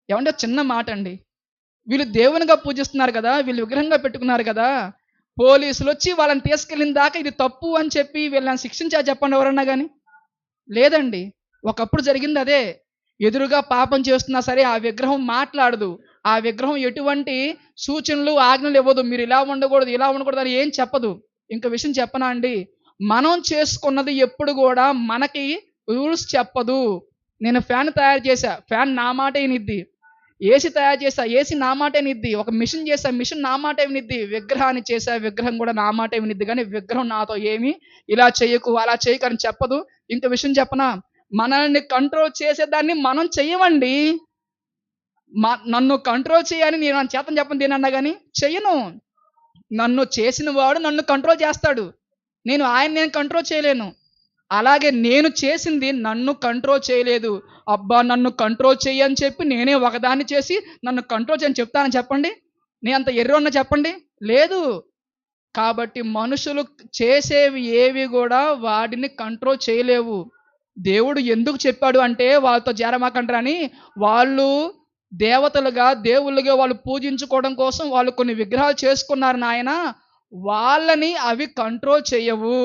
ఏమంటే చిన్న మాట అండి. వీళ్ళు దేవునిగా పూజిస్తున్నారు కదా, వీళ్ళు విగ్రహంగా పెట్టుకున్నారు కదా, పోలీసులు వచ్చి వాళ్ళని తీసుకెళ్ళిన దాకా ఇది తప్పు అని చెప్పి వీళ్ళని శిక్షించారు చెప్పండి ఎవరన్నా కానీ? లేదండి. ఒకప్పుడు జరిగింది అదే. ఎదురుగా పాపం చేస్తున్నా సరే ఆ విగ్రహం మాట్లాడదు. ఆ విగ్రహం ఎటువంటి సూచనలు, ఆజ్ఞలు ఇవ్వదు. మీరు ఇలా ఉండకూడదు, ఇలా ఉండకూడదు అని ఏం చెప్పదు. ఇంకో విషయం చెప్పనా అండి? మనం చేసుకున్నది ఎప్పుడు గూడా మనకి రూల్స్ చెప్పదు. నేను ఫ్యాన్ తయారు చేశా. ఫ్యాన్ నా మాటే ఇనిద్ది. ఏసీ తయారు చేశా. ఏసీ నా మాటే ఇనిద్ది. ఒక మిషన్ చేశా. మిషన్ నా మాటే వినిద్ది. విగ్రహాన్ని చేశా. విగ్రహం కూడా నా మాటే వినిద్ది. గానీ విగ్రహం నాతో ఏమి ఇలా చేయకు, అలా చేయకు అని చెప్పదు. ఇంకో విషయం చెప్పనా? మనల్ని కంట్రోల్ చేసేదాన్ని మనం చెయ్యమండి. నన్ను కంట్రోల్ చేయని నేను నా చేతన చెప్పను దేనన్నా గాని చెయ్యను. నన్ను చేసిన వాడు నన్ను కంట్రోల్ చేస్తాడు. నేను కంట్రోల్ చేయలేను. అలాగే నేను చేసింది నన్ను కంట్రోల్ చేయలేదు. అబ్బా! నన్ను కంట్రోల్ చెయ్యి అని చెప్పి నేనే ఒకదాన్ని చేసి నన్ను కంట్రోల్ చేయని చెప్తానా చెప్పండి? నేనంత ఎర్రోన్నా చెప్పండి? లేదు. కాబట్టి మనుషులు చేసేవి ఏవి గూడా వాటిని కంట్రోల్ చేయలేవు. దేవుడు ఎందుకు చెప్పాడు అంటే వాళ్ళతో చేరమాకండ్రా అని. వాళ్ళు దేవతలుగా, దేవుళ్ళుగా వాళ్ళు పూజించుకోవడం కోసం వాళ్ళు కొన్ని విగ్రహాలు చేసుకున్నారు నాయన. వాళ్ళని అవి కంట్రోల్ చెయ్యవు.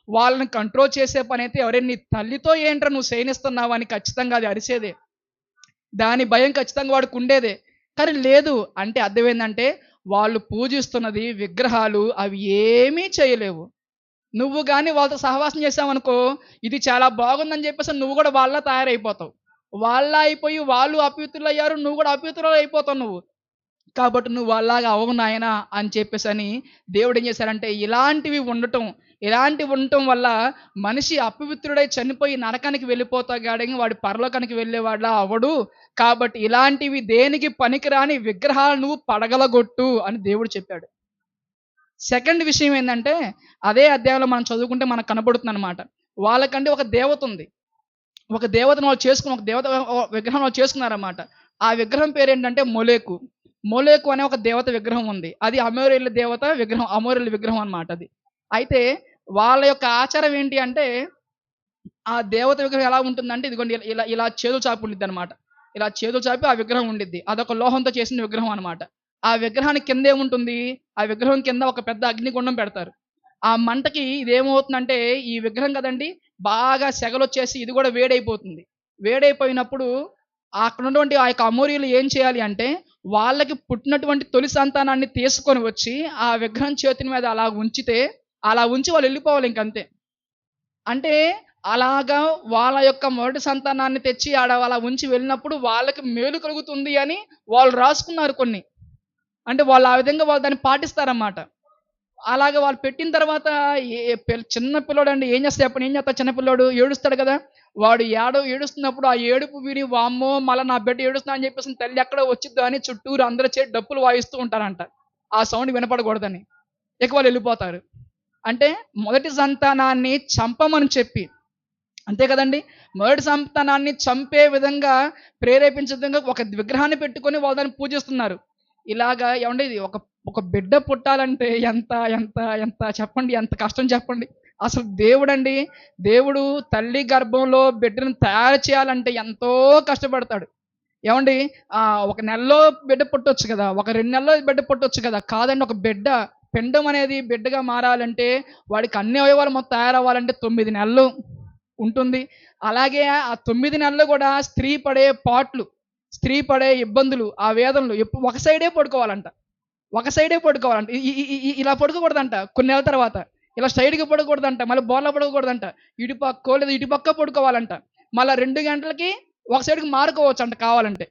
వాళ్ళని కంట్రోల్ చేసే పనైతే ఎవరైనా నీ తల్లితో ఏంట్రా నువ్వు శయనిస్తున్నావు అని ఖచ్చితంగా అది అరిసేదే. దాని భయం ఖచ్చితంగా వాడికుండేదే. కానీ లేదు అంటే అర్థమేందంటే వాళ్ళు పూజిస్తున్నది విగ్రహాలు అవి ఏమీ చేయలేవు. నువ్వు గాని వాళ్ళతో సహవాసం చేశావనుకో, ఇది చాలా బాగుందని చెప్పేసి నువ్వు గూడా వాళ్ళలా తయారైపోతావు. వాళ్ళలా అయిపోయి వాళ్ళు అపవిత్రులయ్యారు. నువ్వు గూడా అపవిత్రురాలైపోతావు నువ్వు. కాబట్టి నువ్వు వాళ్ళలాగా అవ్వకు నాయనా అని చెప్పేసని దేవుడేం చేశారంటే ఇలాంటివి ఉండటం వల్ల మనిషి అపవిత్రుడై చనిపోయి నరకానికి వెళ్ళిపోతాడు గాని వాడు పరలోకానికి వెళ్ళేవాడిలా అవ్వడు. కాబట్టి ఇలాంటివి దేనికి పనికిరాని విగ్రహాలు నువ్వు పడగలగొట్టు అని దేవుడు చెప్పాడు. సెకండ్ విషయం ఏందంటే, అదే అధ్యాయంలో మనం చదువుకుంటే మనకు కనబడుతుందనమాట. వాళ్ళకంటే ఒక దేవతుంది. ఒక దేవతను వాళ్ళు చేసుకుని ఒక దేవత విగ్రహం వాళ్ళు చేసుకున్నారన్నమాట. ఆ విగ్రహం పేరేంటంటే మొలేకు. మొలేకు అనే ఒక దేవత విగ్రహం ఉంది. అది అమోరీయుల దేవత విగ్రహం. అమోరీయుల విగ్రహం అన్నమాట అది. అయితే వాళ్ళ యొక్క ఆచారం ఏంటి అంటే, ఆ దేవత విగ్రహం ఎలా ఉంటుందంటే ఇదిగోండి ఇలా ఇలా చేతులు చాపి ఉండిద్దనమాట. ఇలా చేతులు చాపి ఆ విగ్రహం ఉండిద్ది. అదొక లోహంతో చేసిన విగ్రహం అనమాట. ఆ విగ్రహానికి కిందేముంటుంది? ఆ విగ్రహం కింద ఒక పెద్ద అగ్నిగుండం పెడతారు. ఆ మంటకి ఇదేమవుతుందంటే, ఈ విగ్రహం కదండీ! బాగా సెగలొచ్చేసి ఇది గూడా వేడైపోతుంది. వేడైపోయినప్పుడు అక్కడున్నటువంటి ఆ యొక్క అమోరీయులు ఏం చేయాలి అంటే, వాళ్ళకి పుట్టినటువంటి తొలి సంతానాన్ని తీసుకొని వచ్చి, ఆ విగ్రహం చేతుల మీద అలా ఉంచి వాళ్ళెళ్ళిపోవాలి ఇంకంతే. అంటే అలాగా వాళ్ళ యొక్క మొదటి సంతానాన్ని తెచ్చి ఆడ అలా ఉంచి వెళ్ళినప్పుడు వాళ్ళకి మేలు కలుగుతుంది అని వాళ్ళు రాసుకున్నారు కొన్ని. అంటే వాళ్ళు ఆ విధంగా వాళ్ళు దాన్ని పాటిస్తారన్నమాట. అలాగా వాళ్ళు పెట్టిన తర్వాత చిన్న పిల్లోడండి ఏం చేస్తాడు చెప్పండి? ఏం చేస్తాడు చిన్న పిల్లోడు? ఏడుస్తాడు కదా! వాడు ఏడుస్తున్నప్పుడు ఆ ఏడుపు విని వామ్మో! మళ్ళా నా బిడ్డ ఏడుస్తున్నాడు అని చెప్పేసి తల్లి ఎక్కడో వచ్చిద్దా అని చుట్టూరు అందరూ డప్పులు వాయిస్తూ ఉంటారంట. ఆ సౌండ్ వినపడకూడదని. ఇక వాళ్ళెళ్ళిపోతారు. అంటే మొదటి సంతానాన్ని చంపమని చెప్పి అంతే కదండీ! మొదటి సంతానాన్ని చంపే విధంగా ప్రేరేపించే విధంగా ఒక విగ్రహాన్ని పెట్టుకొని వాళ్ళు దాన్ని పూజిస్తున్నారు. ఇలాగా ఏవండీ ఇది ఒక ఒక బిడ్డ పుట్టాలంటే ఎంత ఎంత ఎంత చెప్పండి ఎంత కష్టం చెప్పండి. అసలు దేవుడు తల్లి గర్భంలో బిడ్డను తయారు చేయాలంటే ఎంతో కష్టపడతాడు. ఏవండీ ఒక నెలలో బిడ్డ పుట్టొచ్చు కదా! ఒక 2 నెలల్లో బిడ్డ పుట్టొచ్చు కదా! కాదండి ఒక బిడ్డ పిండం అనేది బిడ్డగా మారాలంటే వాడికి అన్ని అవయవాలు మొత్తం తయారవ్వాలంటే 9 నెలలు ఉంటుంది. అలాగే ఆ 9 నెలలు గూడా స్త్రీ పడే ఇబ్బందులు, ఆ వేదనలు ఒక సైడే పడుకోవాలంట. ఒక సైడే పడుకోవాలంట. ఇ ఇ ఇ ఇ ఇలా పడుకోకూడదంట కొన్ని నెలల తర్వాత. ఇలా స్ట్రెయిట్‌గా పడుకోకూడదంట. మళ్ళీ బోర్లా పడుకోకూడదంట. ఇటు పక్కో లేదా ఇటు పక్కో పడుకోవాలంట. మళ్ళా 2 గంటలకి ఒక సైడ్‌కి మారుకోవచ్చంట కావాలంటే.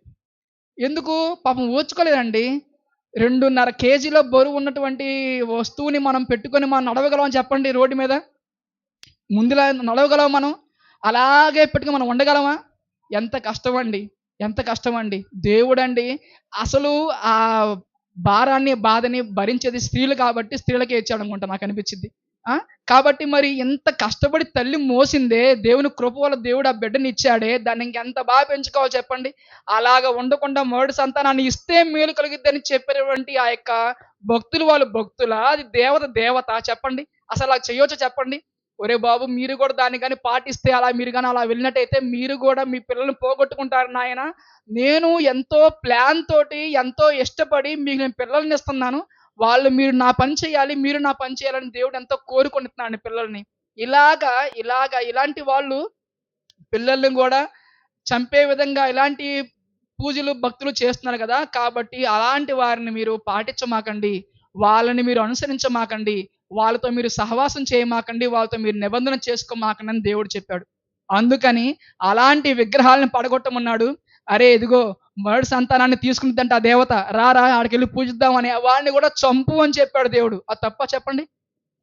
ఎందుకు? పాపం ఓర్చుకోలేరండి. 2.5 కేజీల బరువున్నటువంటి వస్తువుని మనం పెట్టుకొని మనం నడవగలమా చెప్పండి రోడ్డు మీద? ముందులా నడవగలమా మనం? అలాగే పెట్టుకొని మనం ఉండగలమా? ఎంత కష్టమండి. ఎంత కష్టమండి. దేవుడండి అసలు ఆ భారాన్ని, బాధని భరించేది స్త్రీలు కాబట్టి స్త్రీలకే ఇచ్చాడనుకుంటా నాకనిపిచ్చిద్ది. ఆ! కాబట్టి మరి ఇంత కష్టపడి తల్లి మోసిందే, దేవుని కృప వల్ల దేవుడు ఆ బిడ్డనిచ్చాడే, దాన్ని ఇంకెంత పెంచుకోవాలి చెప్పండి. అలాగా ఉండకుండా మొదటి సంతానాన్ని ఇస్తే మేలు కలుగుద్దని చెప్పినటువంటి ఆ యొక్క వాళ్ళు భక్తులా? అది దేవత చెప్పండి. అసలు అలా చేయొచ్చా చెప్పండి? ఒరేయ్ బాబు! మీరు గూడా దాన్ని గాని పాటిస్తే మీరు గాని అలా వెళ్ళినట్టయితే మీరు గూడా మీ పిల్లల్ని పోగొట్టుకుంటారు నాయనా. నేను ఎంతో ప్లాన్ తోటి, ఎంతో ఇష్టపడి మీకు నేను పిల్లల్నిస్తున్నాను. మీరు నా పని చేయాలి, మీరు నా పని చేయాలని దేవుడు ఎంతో కోరుకుంటున్నాడు పిల్లల్ని. ఇలాంటి వాళ్ళు పిల్లల్ని గూడా చంపే విధంగా ఇలాంటి పూజలు, భక్తులు చేస్తున్నారు కదా! కాబట్టి అలాంటి వారిని మీరు పాటించమాకండి. వాళ్ళని మీరు అనుసరించమాకండి. వాళ్ళతో మీరు సహవాసం చేయమాకండి. వాళ్ళతో మీరు నిబంధన చేసుకోమాకండి అని దేవుడు చెప్పాడు. అందుకని అలాంటి విగ్రహాలను పడగొట్టమన్నాడు. అరే! ఇదిగో మొదటి సంతానాన్ని తీసుకునిద్దంట ఆ దేవత. రా ఆడికెళ్ళి పూజిద్దాం అని వాడిని కూడా చంపు అని చెప్పాడు దేవుడు. అది తప్పా చెప్పండి?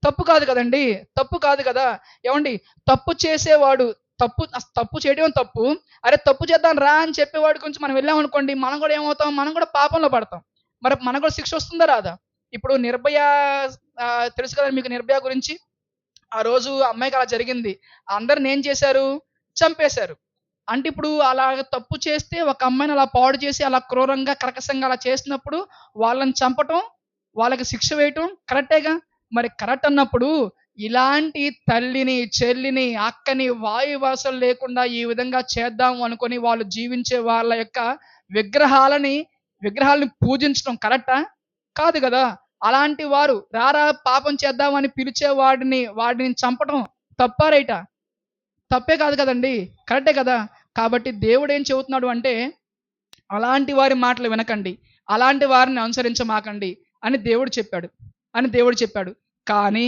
తప్పు కాదు కదండీ! తప్పు కాదు కదా! ఏవండీ తప్పు చేసేవాడు తప్పు చేయడం తప్పు. అరే! తప్పు చేద్దాం రా అని చెప్పేవాడి గురించి మనం వెళ్ళామనుకోండి, మనం కూడా ఏమవుతాం? మనం కూడా పాపంలో పడతాం. మరి మనకు కూడా శిక్ష వస్తుందా రాదా? ఇప్పుడు 'నిర్భయ' తెలుసు కదండీ మీకు 'నిర్భయ' గురించి. ఆ రోజు ఆ అమ్మాయికి అలా జరిగింది. అందరిని ఏం చేశారు? చంపేశారు. అంటే ఇప్పుడు అలాగ తప్పు చేస్తే ఒక అమ్మాయిని అలా పాడు చేసి, అలా క్రూరంగా, కర్కశంగా అలా చేసినప్పుడు వాళ్ళని చంపటం, వాళ్ళకి శిక్ష వేయటం కరెక్టేగా! మరి కరెక్ట్ అన్నప్పుడు ఇలాంటి తల్లిని, చెల్లిని, అక్కని వాయువాసం లేకుండా ఈ విధంగా చేద్దాం అనుకోని వాళ్ళు జీవించే వాళ్ళ యొక్క విగ్రహాలని విగ్రహాలను పూజించడం కరెక్టా? కాదు గదా! అలాంటి వారు పాపం చేద్దామని పిలిచే వాడిని చంపటం తప్పా? రైటా? తప్పే కాదు కదండీ! కరెక్టే కదా! కాబట్టి దేవుడేం చెబుతున్నాడు అంటే, అలాంటి వారి మాటలు వినకండి. అలాంటి వారిని అనుసరించమాకండి అని దేవుడు చెప్పాడు. కానీ,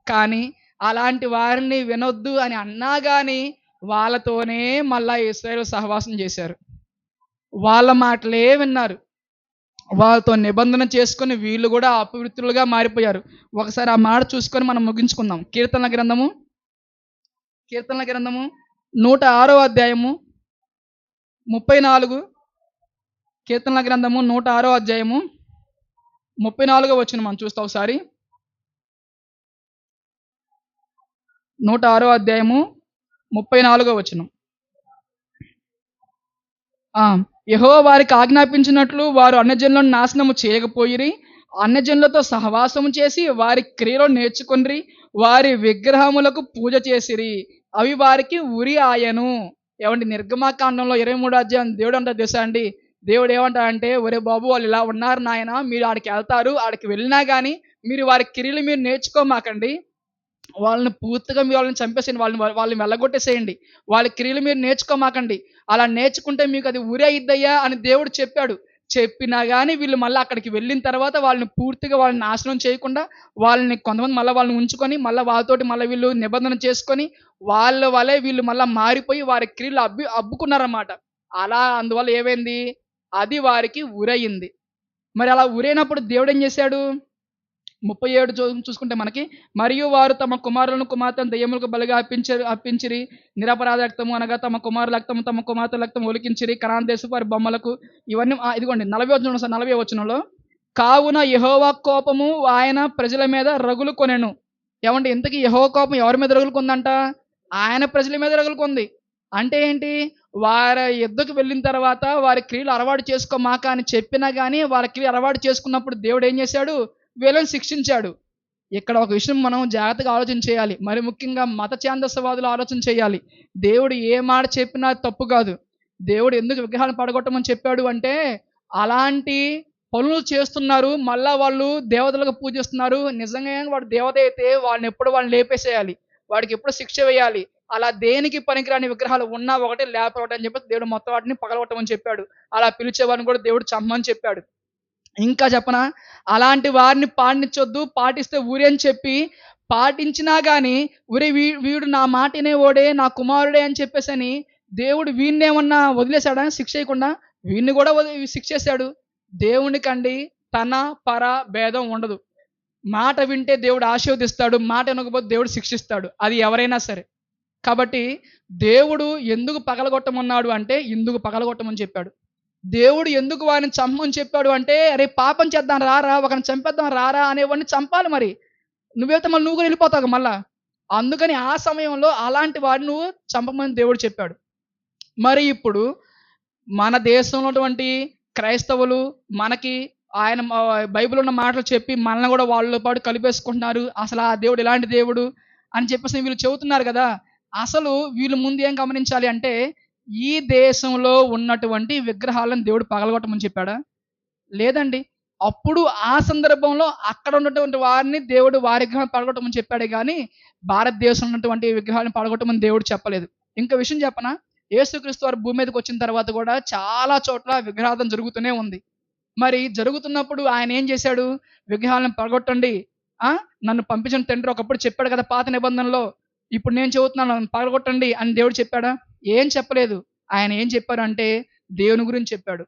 కానీ అలాంటి వారిని వినొద్దు అని అన్నా గాని, వాళ్ళతోనే మళ్ళా ఇశ్రాయేలు సహవాసం చేశారు. వాళ్ళ మాటలే విన్నారు. వాళ్ళతో నిబంధన చేసుకొని వీళ్ళు గూడా అపవిత్రులుగా మారిపోయారు. ఒకసారి ఆ మాట చూసుకొని మనం ముగించుకుందాం. కీర్తనల గ్రంథము 106 అధ్యాయము 34 కీర్తనల గ్రంథము 106 అధ్యాయము 34 వచనం మనం చూస్తాం ఒకసారి. 106 అధ్యాయము 34 వచనం. యెహోవా వారికి ఆజ్ఞాపించినట్లు వారు అన్యజనులను నాశనము చేయకపోయిరి. అన్యజనులతో సహవాసము చేసి వారి క్రియలు నేర్చుకొనిరి. వారి విగ్రహములకు పూజ చేసిరి. అవి వారికి ఉరి ఆయను. ఏవండి నిర్గమకాండంలో 23 అధ్యాయం దేవుడు అంటాడు తెలుసా అండి? దేవుడు ఏమంటాడంటే, ఒరే బాబు వాళ్ళు ఇలా ఉన్నారు నాయన, మీరు ఆడికెళ్తారు. ఆడికి వెళ్ళినా గాని మీరు వారి క్రియలు మీరు నేర్చుకోమాకండి. వాళ్ళని పూర్తిగా మీరు వాళ్ళని చంపేసేయండి. వాళ్ళని వెళ్ళగొట్టేసేయండి. వాళ్ళ క్రియలు మీరు నేర్చుకోమాకండి. అలా నేర్చుకుంటే మీకు అది ఉరి అయిద్దయ్యా అని దేవుడు చెప్పాడు. చెప్పినా గాని వీళ్ళు మళ్ళా అక్కడికి వెళ్ళిన తర్వాత వాళ్ళని పూర్తిగా వాళ్ళని నాశనం చేయకుండా, వాళ్ళని కొంతమంది మళ్ళా వాళ్ళని ఉంచుకొని, మళ్ళా వాళ్ళతోటి మళ్ళా వీళ్ళు నిబంధన చేసుకొని, వాళ్ళ వలే వీళ్ళు మళ్ళా మారిపోయి వారి క్రియలు అబ్బుకున్నారన్నమాట. అందువల్ల ఏమైంది? అది వారికి ఉరయింది. మరి అలా ఉరైనప్పుడు దేవుడేం చేశాడు? 37 చూసుకుంటే మనకి, మరియు వారు తమ కుమారులను కుమార్తెలను దెయ్యములకు బలిగా అర్పించిరి. నిరపరాధ రక్తము అనగా తమ కుమారుల రక్తము, తమ కుమార్తెల రక్తము ఒలికించిరి. కనాను దేశపు వారి బొమ్మలకు. ఇవన్నీ ఇదిగోండి 40 వచనంలో, కావున యెహోవా కోపము ఆయన ప్రజల మీద రగులుకొనెను. ఏవండీ ఇంతకీ యెహోవా కోపం ఎవరి మీద రగులుకుందంట? ఆయన ప్రజల మీద రగులుకుంది. అంటే ఏంటి? వారి యుద్ధకు వెళ్ళిన తర్వాత వారి క్రియలు అలవాటు చేసుకోమాక అని చెప్పినా గాని, వారి క్రియలు అలవాటు చేసుకున్నప్పుడు దేవుడు ఏం చేశాడు? వీళ్ళని శిక్షించాడు. ఇక్కడ ఒక విషయం మనం జాగ్రత్తగా ఆలోచన చేయాలి. మరి ముఖ్యంగా మత ఛాందసవాదులు ఆలోచన చేయాలి. దేవుడు ఏ మాట చెప్పినా తప్పు కాదు. దేవుడు ఎందుకు విగ్రహాలను పడగొట్టమని చెప్పాడు అంటే, అలాంటి పనులు చేస్తున్నారు. మళ్ళా వాళ్ళు దేవతలకు పూజిస్తున్నారు. నిజంగా వాడు దేవత అయితే వాళ్ళని లేపేసేయాలి. వాడికి ఎప్పుడు శిక్ష వేయాలి. అలా దేనికి పనికిరాని విగ్రహాలు ఉన్నా ఒకటే, లేకపోతే ఒకటే అని చెప్పేసి దేవుడు మొత్తం వాటిని పగలగొట్టమని చెప్పాడు. అలా పిలిచేవారిని కూడా దేవుడు చంపమని చెప్పాడు. ఇంకా చెప్పనా? అలాంటి వారిని పాటిస్తే ఊరి అని చెప్పి పాటించినా గాని, ఒరేయ్ వీడు నా మాట ఇనేవాడే, నా కుమారుడే అని చెప్పేసని దేవుడు వీడినేమన్నా వదిలేసాడా శిక్షేయకుండా? వీడిని కూడా శిక్షేశాడు. దేవునికండి తన, పర భేదం ఉండదు. మాట వింటే దేవుడు ఆశీర్వదిస్తాడు. మాట వినకపోతే దేవుడు శిక్షిస్తాడు. అది ఎవరైనా సరే. కాబట్టి దేవుడు ఎందుకు పగలగొట్టమన్నాడు అంటే, ఇందుకు పగలగొట్టమని చెప్పాడు. దేవుడు ఎందుకు వారిని చంపమని చెప్పాడు అంటే, అరే పాపం చేద్దాం రారా, ఒకరిని చంపేద్దాం రారా అనేవాడిని చంపాలి మరి. నువ్వెళ్తే మళ్ళీ నువ్వు కూడా వెళ్ళిపోతావు మళ్ళా. అందుకని ఆ సమయంలో అలాంటి వాడిని నువ్వు చంపమని దేవుడు చెప్పాడు. మరి ఇప్పుడు మన దేశంలో ఉన్నటువంటి క్రైస్తవులు మనకి ఆయన బైబిల్ ఉన్న మాటలు చెప్పి మనల్ని కూడా వాళ్ళతో పాటు కలిపేసుకుంటున్నారు. అసలు ఆ దేవుడు ఎలాంటి దేవుడు అని చెప్పేసి వీళ్ళు చెబుతున్నారు కదా! అసలు వీళ్ళు ముందు ఏం గమనించాలి అంటే, ఈ దేశంలో ఉన్నటువంటి విగ్రహాలను దేవుడు పగలగొట్టమని చెప్పాడా? లేదండి. అప్పుడు ఆ సందర్భంలో అక్కడ ఉన్నటువంటి వారిని దేవుడు వారి విగ్రహాలను పడగొట్టమని చెప్పాడే గానీ, భారతదేశంలో ఉన్నటువంటి విగ్రహాలను పడగొట్టమని దేవుడు చెప్పలేదు. ఇంకో విషయం చెప్పనా? యేసుక్రీస్తు వారు భూమి మీదకి వచ్చిన తర్వాత కూడా చాలా చోట్ల విగ్రహారాధన జరుగుతూనే ఉంది. మరి జరుగుతున్నప్పుడు ఆయన ఏం చేశాడు? విగ్రహాలను పడగొట్టండి. ఆ! నన్ను పంపించిన తండ్రి ఒకప్పుడు చెప్పాడు కదా పాత నిబంధనలో. ఇప్పుడు నేను చెబుతున్నాను నన్ను పడగొట్టండి అని దేవుడు చెప్పాడా? ఏం చెప్పలేదు. ఆయన ఏం చెప్పారు అంటే దేవుని గురించి చెప్పాడు.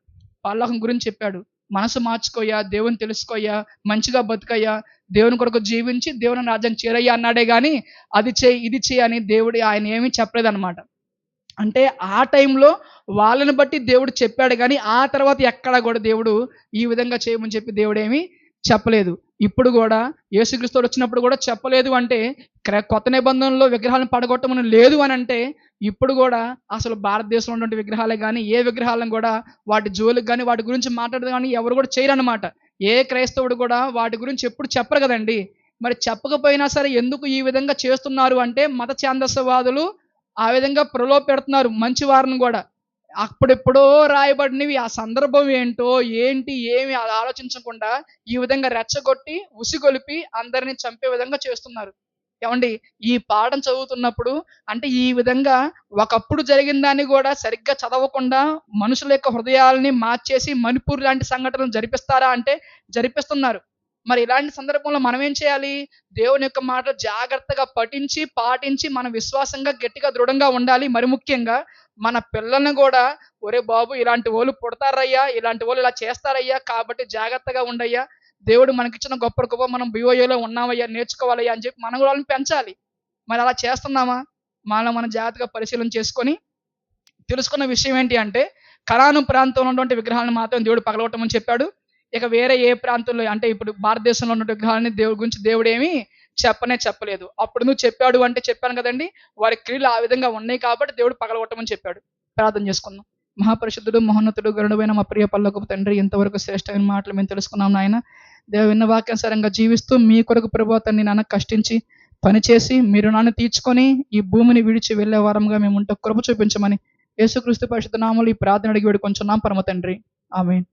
పరలోకం గురించి చెప్పాడు. మనసు మార్చుకోయ్యా, దేవుని తెలుసుకోయ్యా, మంచిగా బతుకయ్యా, దేవుని కొరకు జీవించి దేవుని రాజ్యాన్ని చేరయ్యా అన్నాడే గాని అది చెయ్యి, ఇది చెయ్యి అని దేవుడు ఆయన ఏమీ చెప్పలేదన్నమాట. అంటే ఆ టైంలో వాళ్ళని బట్టి దేవుడు చెప్పాడు గానీ, ఆ తర్వాత ఎక్కడా గూడా దేవుడు ఈ విధంగా చేయమని చెప్పి దేవుడేమి చెప్పలేదు. ఇప్పుడు గూడా యేసుక్రీస్తు వచ్చినప్పుడు గూడా చెప్పలేదు అంటే, కొత్త నిబంధనలో విగ్రహాలను పడగొట్టమని లేదు అనంటే, ఇప్పుడు గూడా అసలు భారతదేశంలో ఉన్నటువంటి విగ్రహాలే గానీ, ఏ విగ్రహాలను గూడా వాటి జోలికి గానీ, వాటి గురించి మాట్లాడదు గానీ ఎవరు గూడా చేయరనమాట. ఏ క్రైస్తవుడు గూడా వాటి గురించి ఎప్పుడు చెప్పరు గదండీ! మరి చెప్పకపోయినా సరే ఎందుకు ఈ విధంగా చేస్తున్నారు అంటే, మత ఛాందసవాదులు ఆ విధంగా ప్రలోభపెడుతున్నారు మంచి వారిని గూడా. అప్పుడెప్పుడో రాయబడినవి ఆ సందర్భం ఏంటో, ఏంటి, ఏమి అది ఆలోచించకుండా ఈ విధంగా రెచ్చగొట్టి, ఉసిగొలిపి అందరిని చంపే విధంగా చేస్తున్నారు. ఏవండీ ఈ పాఠం చదువుతున్నప్పుడు అంటే ఈ విధంగా ఒకప్పుడు జరిగిన దాన్ని గూడా సరిగ్గా చదవకుండా మనుషుల యొక్క హృదయాల్ని మార్చేసి మణిపూర్ లాంటి సంఘటనలు జరిపిస్తారా అంటే జరిపిస్తున్నారు. మరి ఇలాంటి సందర్భంలో మనం ఏం చేయాలి? దేవుని యొక్క మాట జాగ్రత్తగా పఠించి, పాటించి మనం విశ్వాసంగా గట్టిగా దృఢంగా ఉండాలి. మరి ముఖ్యంగా మన పిల్లల్ని గూడా ఒరేయ్ బాబు ఇలాంటి వోళ్ళు పుడతారయ్యా, ఇలాంటి వోళ్ళు ఇలా చేస్తారయ్యా, కాబట్టి జాగ్రత్తగా ఉండయ్యా. దేవుడు మనకిచ్చిన గొప్ప కృప మనం బీఓఏలో ఉన్నామయ్యా, నేర్చుకోవాలయ్యా అని చెప్పి మనం గూడా వాళ్ళని పెంచాలి. మరి అలా చేస్తున్నామా? మనల్ని మనం జాగ్రత్తగా పరిశీలన చేసుకొని తెలుసుకున్న విషయం ఏంటి అంటే, కనాను ప్రాంతంలో ఉన్నటువంటి విగ్రహాలను మాత్రం దేవుడు పగలగొట్టమని చెప్పాడు. ఇక వేరే ఏ ప్రాంతంలో అంటే ఇప్పుడు భారతదేశంలో ఉన్న విగ్రహాలని దేవుడి గురించి దేవుడేమి చెప్పనే చెప్పలేదు. అప్పుడు నువ్వు చెప్పాడు అంటే చెప్పాను కదండీ! వారి క్రియలు ఆ విధంగా ఉన్నాయి కాబట్టి దేవుడు పగలగొట్టమని చెప్పాడు. ప్రార్థన చేసుకుందాం. మహాపరిశుద్ధుడు, మహోన్నతుడు, గరుడైన మా ప్రియ పరలోకపు తండ్రి ఇంతవరకు శ్రేష్టమైన మాటలు మేము తెలుసుకున్నాం నాయన. దేవ విన్న వాక్యానుసారంగా జీవిస్తూ మీ కొరకు ప్రభువా తండ్రి నాన్న కష్టించి, పనిచేసి మీ రుణాన్ని తీర్చుకొని ఈ భూమిని విడిచి వెళ్ళే వారంగా మేము ఉంటే కృప చూపించమని యేసుక్రీస్తు పరిశుద్ధ నామములో ఈ ప్రార్థన అడిగి వేడుకొంచున్నాం పరమ తండ్రి. ఆమేన్.